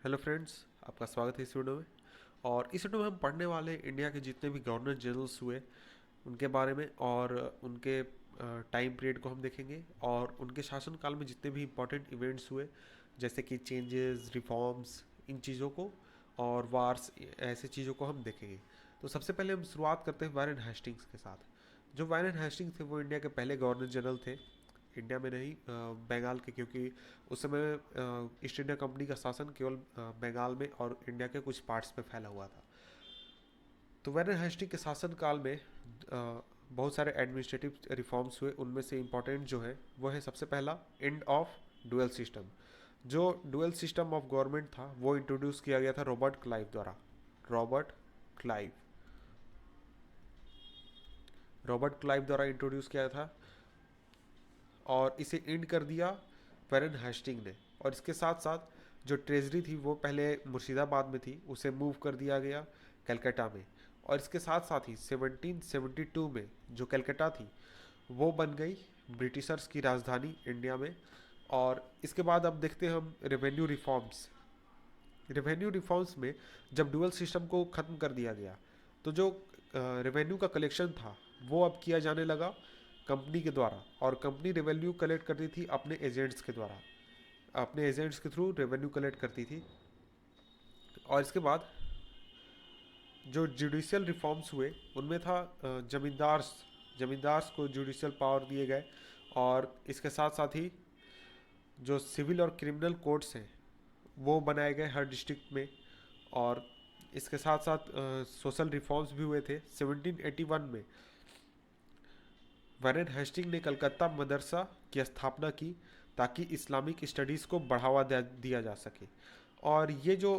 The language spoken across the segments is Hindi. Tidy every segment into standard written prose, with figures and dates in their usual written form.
हेलो फ्रेंड्स, आपका स्वागत है इस वीडियो में। और इस वीडियो में हम पढ़ने वाले हैं इंडिया के जितने भी गवर्नर जनरल्स हुए उनके बारे में, और उनके टाइम पीरियड को हम देखेंगे, और उनके शासनकाल में जितने भी इम्पोर्टेंट इवेंट्स हुए जैसे कि चेंजेस, रिफॉर्म्स, इन चीज़ों को, और वार्स, ऐसे चीज़ों को हम देखेंगे। तो सबसे पहले हम शुरुआत करते हैं वारेन हेस्टिंग्स के साथ। जो वारेन हेस्टिंग्स थे वो इंडिया के पहले गवर्नर जनरल थे। इंडिया में नहीं, बंगाल के, क्योंकि उस समय ईस्ट इंडिया कंपनी का शासन केवल बंगाल में और इंडिया के कुछ पार्ट्स में फैला हुआ था। तो वारेन हेस्टिंग के शासनकाल में बहुत सारे एडमिनिस्ट्रेटिव रिफॉर्म्स हुए। उनमें से इम्पोर्टेंट जो है वो है सबसे पहला एंड ऑफ डुअल सिस्टम। जो डुअल सिस्टम ऑफ गवर्नमेंट था वो इंट्रोड्यूस किया गया था रॉबर्ट क्लाइव द्वारा। रॉबर्ट क्लाइव रॉबर्ट क्लाइव द्वारा इंट्रोड्यूस किया था, और इसे एंड कर दिया वारेन हेस्टिंग ने। और इसके साथ साथ जो ट्रेजरी थी वो पहले मुर्शिदाबाद में थी, उसे मूव कर दिया गया कलकत्ता में। और इसके साथ साथ ही 1772 में जो कलकत्ता थी वो बन गई ब्रिटिशर्स की राजधानी इंडिया में। और इसके बाद अब देखते हैं हम रेवेन्यू रिफॉर्म्स। रेवेन्यू रिफॉर्म्स में जब डुअल सिस्टम को ख़त्म कर दिया गया तो जो रेवेन्यू का कलेक्शन था वो अब किया जाने लगा कंपनी के द्वारा, और कंपनी रेवेन्यू कलेक्ट करती थी अपने एजेंट्स के द्वारा, अपने एजेंट्स के थ्रू रेवेन्यू कलेक्ट करती थी। और इसके बाद जो जुडिशियल रिफॉर्म्स हुए उनमें था जमींदार्स को जुडिशियल पावर दिए गए। और इसके साथ साथ ही जो सिविल और क्रिमिनल कोर्ट्स हैं वो बनाए गए हर डिस्ट्रिक्ट में। और इसके साथ साथ सोशल रिफॉर्म्स भी हुए थे 1781 में। वारेन हेस्टिंग ने कलकत्ता मदरसा की स्थापना की ताकि इस्लामिक स्टडीज़ को बढ़ावा दिया जा सके। और ये जो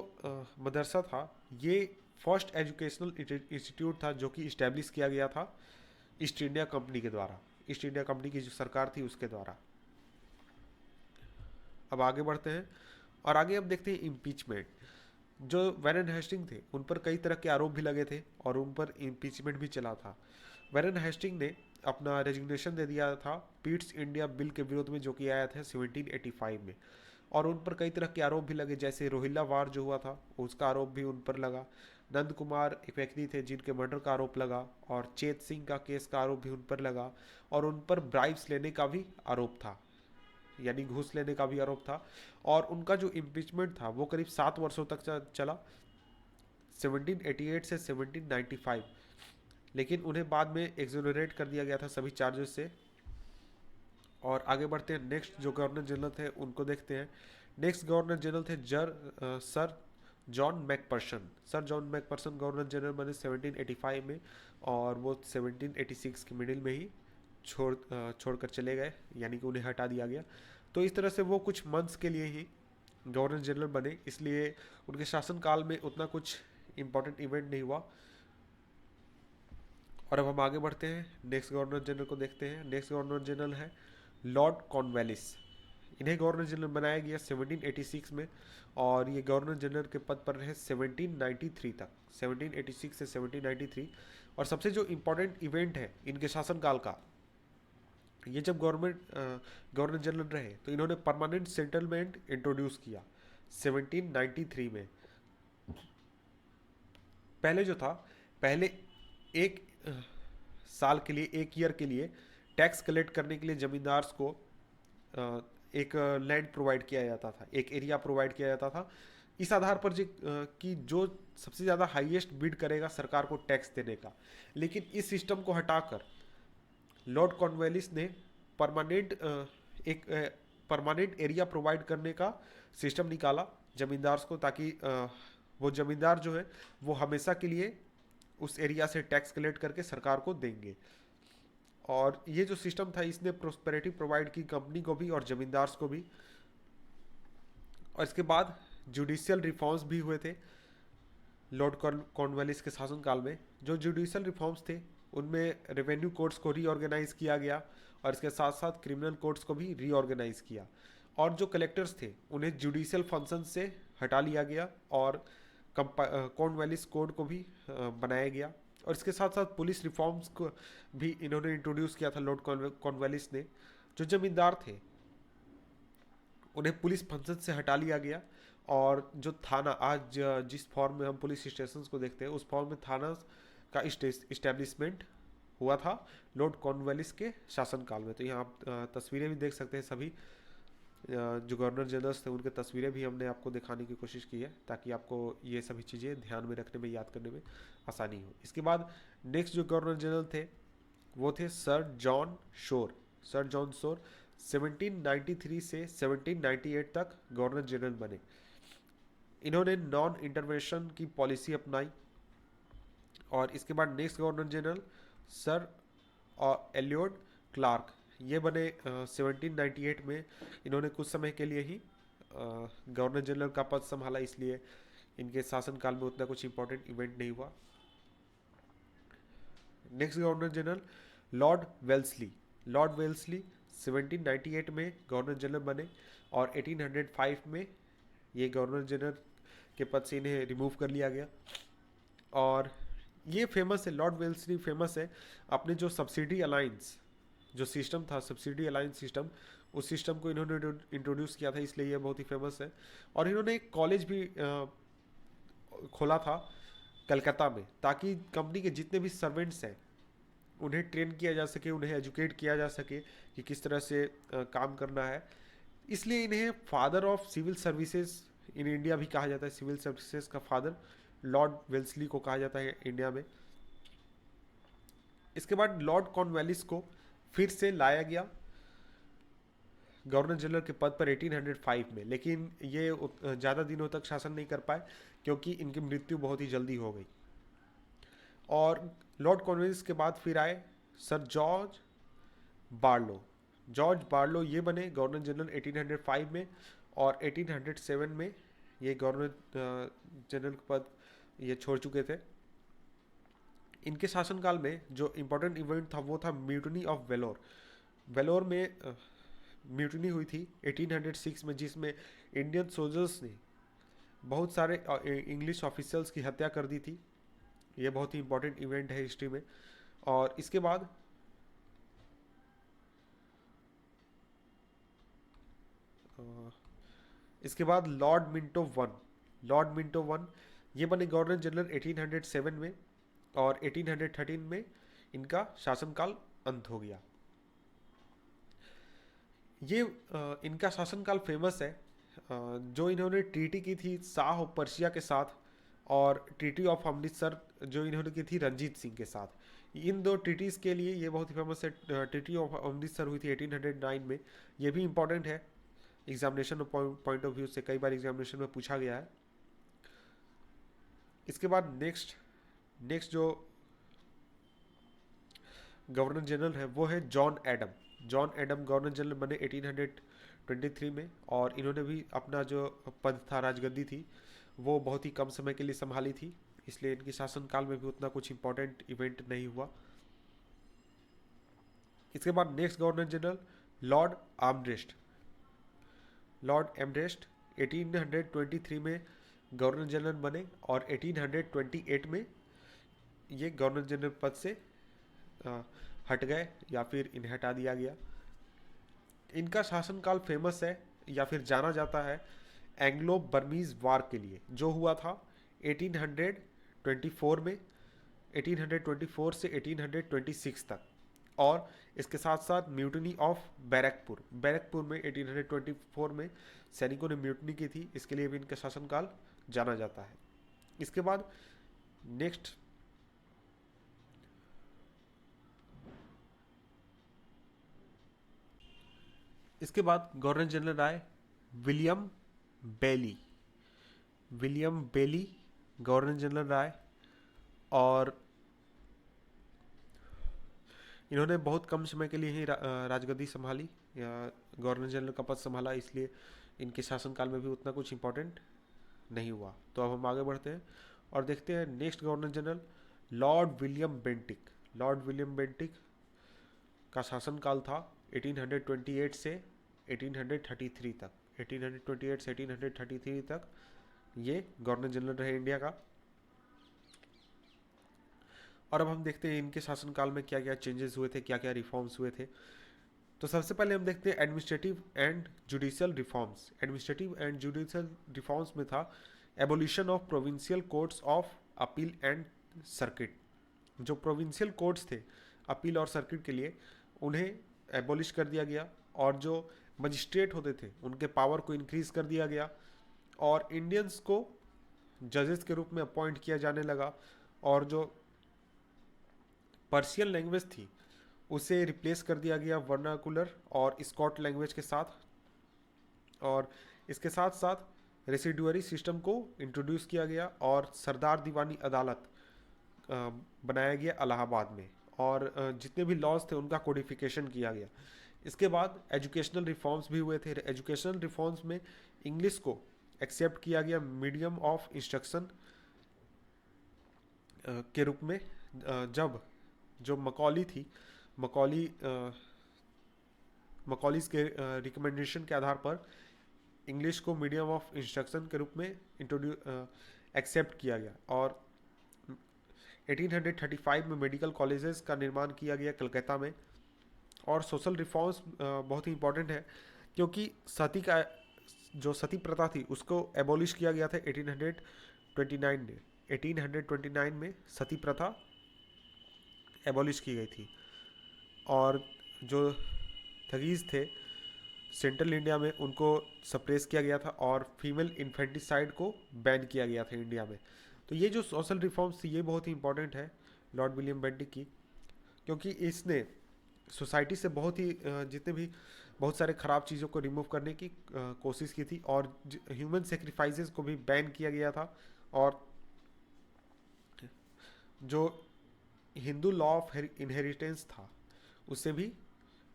मदरसा था ये फर्स्ट एजुकेशनल इंस्टीट्यूट था जो कि इस्टेब्लिश किया गया था ईस्ट इंडिया कंपनी के द्वारा, ईस्ट इंडिया कंपनी की जो सरकार थी उसके द्वारा। अब आगे बढ़ते हैं, और आगे हम देखते हैं इम्पीचमेंट। जो वारेन हेस्टिंग थे उन पर कई तरह के आरोप भी लगे थे और उन पर इम्पीचमेंट भी चला था। वारेन हेस्टिंग ने अपना रेजिग्नेशन दे दिया था पीट्स इंडिया बिल के विरोध में, जो कि आया था 1785 में। और उन पर कई तरह के आरोप भी लगे, जैसे रोहिल्ला वार जो हुआ था उसका आरोप भी उन पर लगा। नंद कुमार एक व्यक्ति थे जिनके मर्डर का आरोप लगा, और चेत सिंह का केस का आरोप भी उन पर लगा। और उन पर ब्राइब्स लेने का भी आरोप था, यानी घूस लेने का भी आरोप था। और उनका जो इम्पीचमेंट था वो करीब 7 वर्षों तक चला, 1788 से 1795। लेकिन उन्हें बाद में एक्सोनरेट कर दिया गया था सभी चार्जेस से। और आगे बढ़ते हैं, नेक्स्ट जो गवर्नर जनरल थे उनको देखते हैं। नेक्स्ट गवर्नर जनरल थे sir John Macpherson. Sir John Macpherson governor general बने 1785 में, और वो 1786 के मिडिल में ही छोड़कर चले गए, यानी कि उन्हें हटा दिया गया। तो इस तरह से वो कुछ मंथ्स के लिए ही गवर्नर जनरल बने, इसलिए उनके शासनकाल में उतना कुछ इम्पोर्टेंट इवेंट नहीं हुआ। और अब हम आगे बढ़ते हैं, नेक्स्ट गवर्नर जनरल को देखते हैं। नेक्स्ट गवर्नर जनरल है लॉर्ड कॉर्नवालिस। इन्हें गवर्नर जनरल बनाया गया 1786 में, और ये गवर्नर जनरल के पद पर रहे 1793 तक, 1786 से 1793। और सबसे जो इम्पोर्टेंट इवेंट है इनके शासनकाल का, ये जब गवर्नर जनरल रहे तो इन्होंने परमानेंट सेटलमेंट इंट्रोड्यूस किया 1793 में। पहले जो था, पहले एक साल के लिए, एक ईयर के लिए टैक्स कलेक्ट करने के लिए जमींदार्स को एक लैंड प्रोवाइड किया जाता था, एक एरिया प्रोवाइड किया जाता था, इस आधार पर कि जो सबसे ज़्यादा हाईएस्ट बिड करेगा सरकार को टैक्स देने का। लेकिन इस सिस्टम को हटाकर लॉर्ड कॉर्नवालिस ने परमानेंट एक परमानेंट एरिया प्रोवाइड करने का सिस्टम निकाला जमींदार्स को, ताकि वो जमींदार जो है वो हमेशा के लिए उस एरिया से टैक्स कलेक्ट करके सरकार को देंगे। और ये जो सिस्टम था इसने प्रोस्पेरिटी प्रोवाइड की कंपनी को भी और जमींदार्स को भी। और इसके बाद जुडिशियल रिफॉर्म्स भी हुए थे लॉर्ड कॉर्नवालिस के शासनकाल में। जो जुडिशियल रिफॉर्म्स थे उनमें रेवेन्यू कोर्ट्स को रीऑर्गेनाइज किया गया, और इसके साथ साथ क्रिमिनल कोर्ट्स को भी रीऑर्गेनाइज किया। और जो कलेक्टर्स थे उन्हें जुडिशियल फंक्शन से हटा लिया गया, और कॉर्नवालिस कोड को भी बनाया गया। और इसके साथ साथ पुलिस रिफॉर्म्स को भी इन्होंने इंट्रोड्यूस किया था लॉर्ड कॉर्नवालिस ने। जो जमींदार थे उन्हें पुलिस फंक्शन से हटा लिया गया, और जो थाना आज जिस फॉर्म में हम पुलिस स्टेशन को देखते हैं उस फॉर्म में थाना का इस्टेब्लिशमेंट हुआ था लॉर्ड कॉर्नवालिस के शासनकाल में। तो यहाँ आप तस्वीरें भी देख सकते हैं सभी जो गवर्नर जनरल्स थे उनके तस्वीरें भी हमने आपको दिखाने की कोशिश की है ताकि आपको ये सभी चीज़ें ध्यान में रखने में याद करने में आसानी हो। इसके बाद नेक्स्ट जो गवर्नर जनरल थे वो थे sir John Shore. Sir John Shore 1793 से 1798 तक गवर्नर जनरल बने। इन्होंने नॉन इंटरवेंशन की पॉलिसी अपनाई। और इसके बाद next governor general sir Alured Clarke ये बने 1798 में। इन्होंने कुछ समय के लिए ही गवर्नर जनरल का पद संभाला, इसलिए इनके शासनकाल में उतना कुछ इंपॉर्टेंट इवेंट नहीं हुआ। Next governor general Lord Wellesley. Lord Wellesley 1798 में गवर्नर जनरल बने और 1805 में ये गवर्नर जनरल के पद से इन्हें रिमूव कर लिया गया। और ये फेमस है, लॉर्ड वेल्सली फेमस है अपने जो सब्सिडी अलायंस जो सिस्टम था, सब्सिडी अलायंस सिस्टम, उस सिस्टम को इन्होंने इंट्रोड्यूस किया था, इसलिए ये बहुत ही फेमस है। और इन्होंने एक कॉलेज भी खोला था कलकत्ता में ताकि कंपनी के जितने भी सर्वेंट्स हैं उन्हें ट्रेन किया जा सके, उन्हें एजुकेट किया जा सके कि किस तरह से काम करना है। इसलिए इन्हें father of civil services in India भी कहा जाता है। सिविल सर्विसेज का फादर लॉर्ड वेल्सली को कहा जाता है इंडिया में। इसके बाद लॉर्ड कॉर्नवालिस को फिर से लाया गया गवर्नर जनरल के पद पर 1805 में, लेकिन ये ज़्यादा दिनों तक शासन नहीं कर पाए क्योंकि इनकी मृत्यु बहुत ही जल्दी हो गई। और लॉर्ड कॉर्नवालिस के बाद फिर आए sir George Barlow. George Barlow ये बने गवर्नर जनरल 1805 में और 1807 में ये गवर्नर जनरल पद ये छोड़ चुके थे। इनके शासनकाल में जो इम्पोर्टेंट इवेंट था वो था म्यूटनी ऑफ वेलोर। वेलोर में म्यूटनी हुई थी 1806 में, जिसमें इंडियन सोल्जर्स ने बहुत सारे इंग्लिश ऑफिसर्स की हत्या कर दी थी। ये बहुत ही इम्पोर्टेंट इवेंट है हिस्ट्री में। और इसके बाद Lord Minto one. Lord Minto one ये बने गवर्नर जनरल 1807 में और 1813 में इनका शासनकाल अंत हो गया। ये इनका शासनकाल फेमस है जो इन्होंने ट्रीटी की थी शाह ऑफ पर्शिया के साथ और ट्रीटी ऑफ अमृतसर जो इन्होंने की थी रंजीत सिंह के साथ। इन दो ट्रीटीज़ के लिए ये बहुत ही फेमस है। ट्रीटी ऑफ अमृतसर हुई थी 1809 में। ये भी इम्पॉर्टेंट है, एग्जामिनेशन पॉइंट ऑफ व्यू से कई बार एग्जामिनेशन में पूछा गया है। इसके बाद नेक्स्ट जो गवर्नर जनरल है वो है John Adam. John Adam governor general बने 1823 में और इन्होंने भी अपना जो पद था, राजगद्दी थी, वो बहुत ही कम समय के लिए संभाली थी, इसलिए इनके शासनकाल में भी उतना कुछ इंपॉर्टेंट इवेंट नहीं हुआ। इसके बाद next governor general lord Amherst. Lord Amherst 1823 में गवर्नर जनरल बने और 1828 में ये गवर्नर जनरल पद से हट गए या फिर इन्हें हटा दिया गया। इनका शासनकाल फेमस है या फिर जाना जाता है एंग्लो बर्मीज वार के लिए, जो हुआ था 1824 में, 1824 से 1826 तक। और इसके साथ साथ म्यूटनी ऑफ बैरकपुर। बैरकपुर में 1824 में सैनिकों ने म्यूटनी की थी, इसके लिए भी इनका शासनकाल जाना जाता है। इसके बाद नेक्स्ट गवर्नर जनरल आए विलियम बेली। विलियम बेली गवर्नर जनरल आए और इन्होंने बहुत कम समय के लिए ही राजगद्दी संभाली या गवर्नर जनरल का पद संभाला, इसलिए इनके शासनकाल में भी उतना कुछ इंपॉर्टेंट नहीं हुआ। तो अब हम आगे बढ़ते हैं और देखते हैं next governor general Lord William Bentinck. Lord William Bentinck का शासनकाल था 1828 से 1833 तक। 1828 से 1833 तक ये गवर्नर जनरल रहे इंडिया का। और अब हम देखते हैं इनके शासनकाल में क्या क्या चेंजेस हुए थे, क्या क्या रिफॉर्म्स हुए थे। तो सबसे पहले हम देखते हैं administrative and judicial reforms. Administrative and judicial reforms में था abolition of provincial courts of appeal and circuit. जो प्रोविंशियल कोर्ट्स थे अपील और सर्किट के लिए, उन्हें एबोलिश कर दिया गया, और जो मजिस्ट्रेट होते थे उनके पावर को इंक्रीज कर दिया गया, और इंडियंस को जजेस के रूप में अपॉइंट किया जाने लगा, और जो पर्शियन लैंग्वेज थी उसे रिप्लेस कर दिया गया वर्नाकुलर और स्कॉट लैंग्वेज के साथ, और इसके साथ साथ रेसिडुअरी सिस्टम को इंट्रोड्यूस किया गया, और सरदार दीवानी अदालत बनाया गया इलाहाबाद में, और जितने भी लॉज थे उनका कोडिफिकेशन किया गया। इसके बाद एजुकेशनल रिफॉर्म्स भी हुए थे। एजुकेशनल रिफॉर्म्स में इंग्लिश को एक्सेप्ट किया गया मीडियम ऑफ इंस्ट्रक्शन के रूप में। जब जो मकौली थी, मकौली मकौलीज के रिकमेंडेशन के आधार पर इंग्लिश को मीडियम ऑफ इंस्ट्रक्शन के रूप में एक्सेप्ट किया गया, और 1835 में मेडिकल कॉलेजेस का निर्माण किया गया कलकत्ता में। और सोशल रिफॉर्म्स बहुत ही इंपॉर्टेंट है, क्योंकि सती का जो सती प्रथा थी उसको एबॉलिश किया गया था 1829 में। 1829 में सती प्रथा एबॉलिश की गई थी, और जो थगीज थे सेंट्रल इंडिया में उनको सप्रेस किया गया था, और फीमेल इन्फेंटिसाइड को बैन किया गया था इंडिया में। तो ये जो सोशल रिफॉर्म्स थी ये बहुत ही इंपॉर्टेंट है लॉर्ड विलियम बेंटिक की, क्योंकि इसने सोसाइटी से बहुत ही जितने भी बहुत सारे ख़राब चीज़ों को रिमूव करने की कोशिश की थी, और ह्यूमन सेक्रीफाइसेस को भी बैन किया गया था, और जो हिंदू लॉ ऑफ इनहेरिटेंस था उसे भी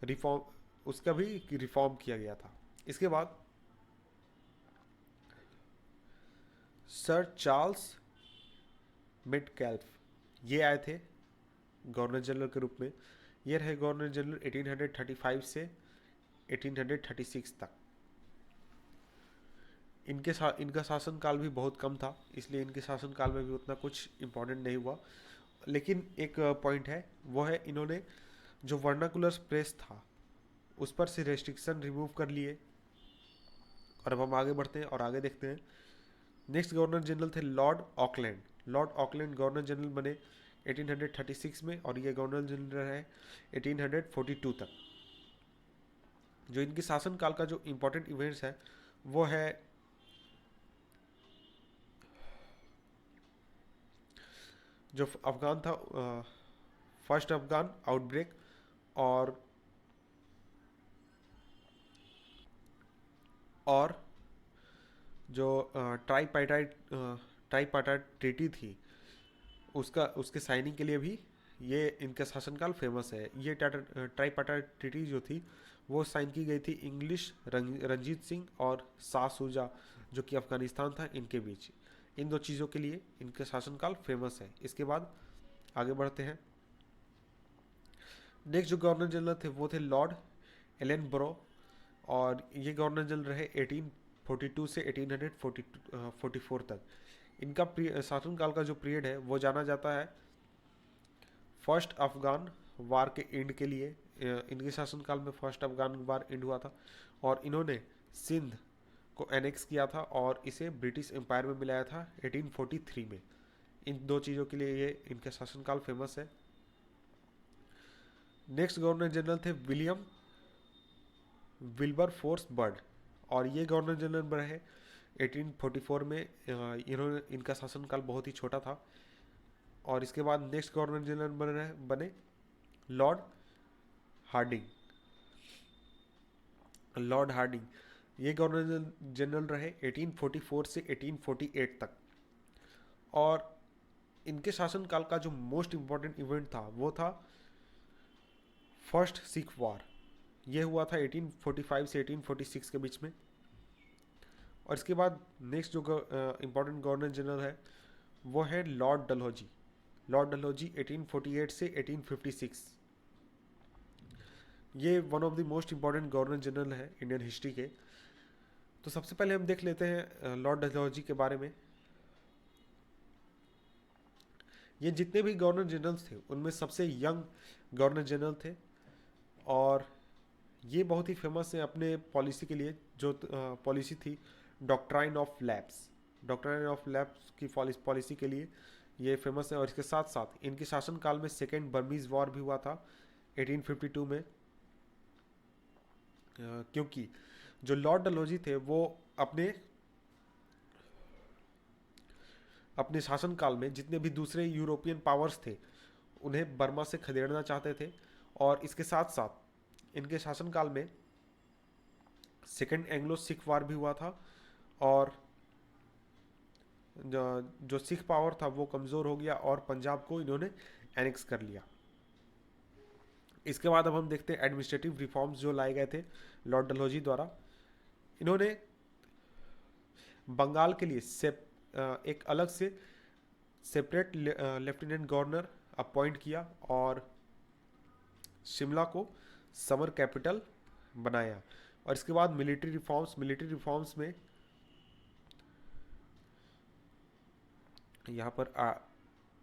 रिफॉर्म उसका भी रिफॉर्म किया गया था। इसके बाद सर चार्ल्स मेटकैल्फ ये आए थे गवर्नर जनरल के रूप में। ये रहे गवर्नर जनरल 1835 से 1836 तक। इनका शासनकाल भी बहुत कम था, इसलिए इनके शासनकाल में भी उतना कुछ इम्पोर्टेंट नहीं हुआ। लेकिन एक पॉइंट है, वो है इन्होंने जो वर्नाकुलर प्रेस था उस पर से रेस्ट्रिक्शन रिमूव कर लिए। और अब हम आगे बढ़ते हैं और आगे देखते हैं। नेक्स्ट गवर्नर जनरल थे Lord Auckland. Lord Auckland governor general बने 1836 में, और ये गवर्नर जनरल रहे 1842 तक। जो इनके शासनकाल का जो इम्पोर्टेंट इवेंट्स है वो है जो अफगान था, फर्स्ट अफगान आउटब्रेक, और और जो ट्राईपार्टाइट ट्रीटी थी उसके साइनिंग के लिए भी ये इनका शासनकाल फेमस है। ये ट्राईपार्टाइट ट्रीटी जो थी वो साइन की गई थी इंग्लिश रंजीत सिंह और शाह शुजा जो कि अफगानिस्तान था इनके बीच। इन दो चीज़ों के लिए इनका शासनकाल फेमस है। इसके बाद आगे बढ़ते हैं। नेक्स्ट जो गवर्नर जनरल थे वो थे लॉर्ड एलन ब्रो, और ये गवर्नर जनरल रहे 1842 से 1844 तक। इनका शासनकाल का जो पीरियड है वो जाना जाता है फर्स्ट अफगान वार के एंड के लिए। इनके शासनकाल में फर्स्ट अफगान वार एंड हुआ था, और इन्होंने सिंध को एनेक्स किया था और इसे ब्रिटिश एम्पायर में मिलाया था 1843 में। इन दो चीज़ों के लिए ये इनका शासनकाल फेमस है। नेक्स्ट गवर्नर जनरल थे विलियम विल्बर फोर्स बर्ड, और ये गवर्नर जनरल रहे 1844 में। इनका शासनकाल बहुत ही छोटा था। और इसके बाद नेक्स्ट गवर्नर जनरल बने लॉर्ड हार्डिंग। लॉर्ड हार्डिंग ये गवर्नर जनरल रहे 1844 से 1848 तक। और इनके शासनकाल का जो मोस्ट इम्पोर्टेंट इवेंट था वो था फर्स्ट सिख वार। ये हुआ था 1845 से 1846 के बीच में। और इसके बाद नेक्स्ट जो इम्पोर्टेंट गवर्नर जनरल है वो है लॉर्ड डलहौजी। लॉर्ड डलहौजी 1848 से 1856। ये one of the most important governor general है इंडियन हिस्ट्री के। तो सबसे पहले हम देख लेते हैं लॉर्ड डलहौजी के बारे में। ये जितने भी गवर्नर जनरल्स थे उनमें सबसे यंग गवर्नर जनरल थे, और ये बहुत ही फेमस है अपने पॉलिसी के लिए, जो पॉलिसी थी doctrine of lapse. Doctrine of lapse की पॉलिसी के लिए ये फेमस है। और इसके साथ साथ इनके शासनकाल में सेकेंड बर्मीज वॉर भी हुआ था 1852 में, क्योंकि जो लॉर्ड डलहौजी थे वो अपने अपने शासनकाल में जितने भी दूसरे यूरोपियन पावर्स थे उन्हें बर्मा से खदेड़ना चाहते थे। और इसके साथ साथ इनके शासनकाल में सेकेंड एंग्लो सिख वार भी हुआ था, और जो सिख पावर था वो कमज़ोर हो गया और पंजाब को इन्होंने एनेक्स कर लिया। इसके बाद अब हम देखते हैं एडमिनिस्ट्रेटिव रिफॉर्म्स जो लाए गए थे लॉर्ड डलहौजी द्वारा। इन्होंने बंगाल के लिए एक अलग से सेपरेट लेफ्टिनेंट गवर्नर अपॉइंट किया और शिमला को समर कैपिटल बनाया। और इसके बाद मिलिट्री रिफॉर्म्स में यहाँ पर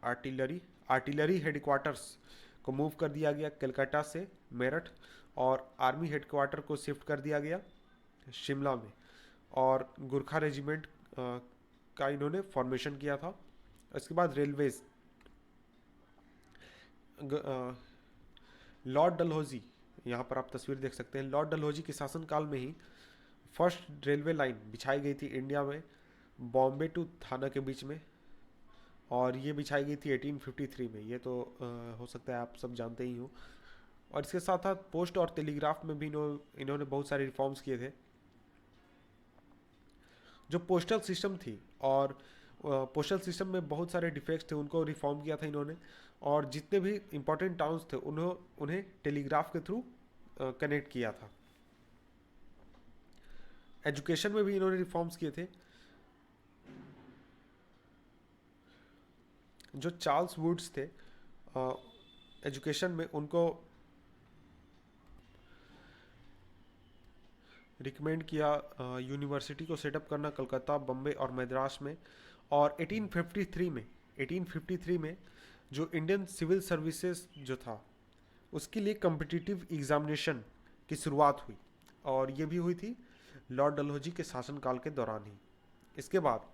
आर्टिलरी हेडक्वार्टर्स को मूव कर दिया गया कलकत्ता से मेरठ, और आर्मी हेडक्वार्टर को शिफ्ट कर दिया गया शिमला में, और गुरखा रेजिमेंट का इन्होंने फॉर्मेशन किया था। इसके बाद रेलवेज, लॉर्ड डलहौजी, यहाँ पर आप तस्वीर देख सकते हैं, लॉर्ड डलहौजी के शासनकाल में ही फर्स्ट रेलवे लाइन बिछाई गई थी इंडिया में बॉम्बे टू थाना के बीच में, और ये बिछाई गई थी 1853 में। ये तो हो सकता है आप सब जानते ही हो। और इसके साथ साथ पोस्ट और टेलीग्राफ में भी इन्होंने बहुत सारे रिफॉर्म्स किए थे। जो पोस्टल सिस्टम थी, और पोस्टल सिस्टम में बहुत सारे डिफेक्ट्स थे, उनको रिफॉर्म किया था इन्होंने। और जितने भी इंपॉर्टेंट टाउन्स थे उन्हें टेलीग्राफ के थ्रू कनेक्ट किया था। एजुकेशन में भी इन्होंने रिफॉर्म्स किए थे। जो चार्ल्स वुड्स थे एजुकेशन में, उनको रिकमेंड किया यूनिवर्सिटी को सेटअप करना कलकत्ता, बम्बे और मद्रास में। और 1853 में जो इंडियन सिविल सर्विसेज जो था उसके लिए कम्पिटिटिव एग्जामिनेशन की शुरुआत हुई, और ये भी हुई थी लॉर्ड डलहौजी के शासनकाल के दौरान ही। इसके बाद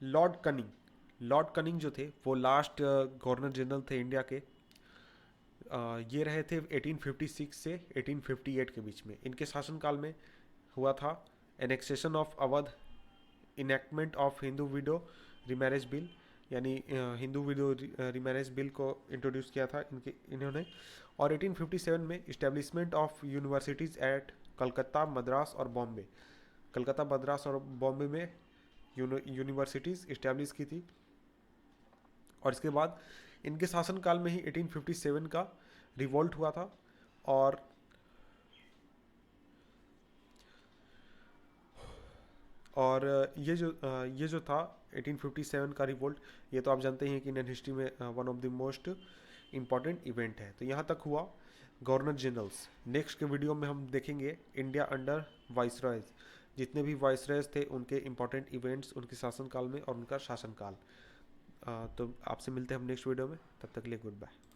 लॉर्ड कनिंग जो थे वो लास्ट गवर्नर जनरल थे इंडिया के। ये रहे थे 1856 से 1858 के बीच में। इनके शासनकाल में हुआ था annexation of Awadh, enactment of Hindu widow remarriage bill, यानी हिंदू विडो रिमैरेज बिल को इंट्रोड्यूस किया था इन्होंने। और 1857 में establishment of universities at Calcutta, Madras और बॉम्बे। कलकत्ता, मद्रास और बॉम्बे में यूनिवर्सिटीज़ इस्टेब्लिश की थी। और इसके बाद इनके शासनकाल में ही 1857 का रिवोल्ट हुआ था। और ये जो था 1857 का रिवोल्ट, ये तो आप जानते हैं कि इंडियन हिस्ट्री में one of the most important event है। तो यहाँ तक हुआ गवर्नर जनरल्स। नेक्स्ट के वीडियो में हम देखेंगे इंडिया अंडर वाइसरॉयज, जितने भी वाइसरॉयज थे उनके इम्पॉर्टेंट इवेंट्स उनके शासनकाल में और उनका शासनकाल। तो आपसे मिलते हैं हम नेक्स्ट वीडियो में, तब तक के लिए गुड बाय।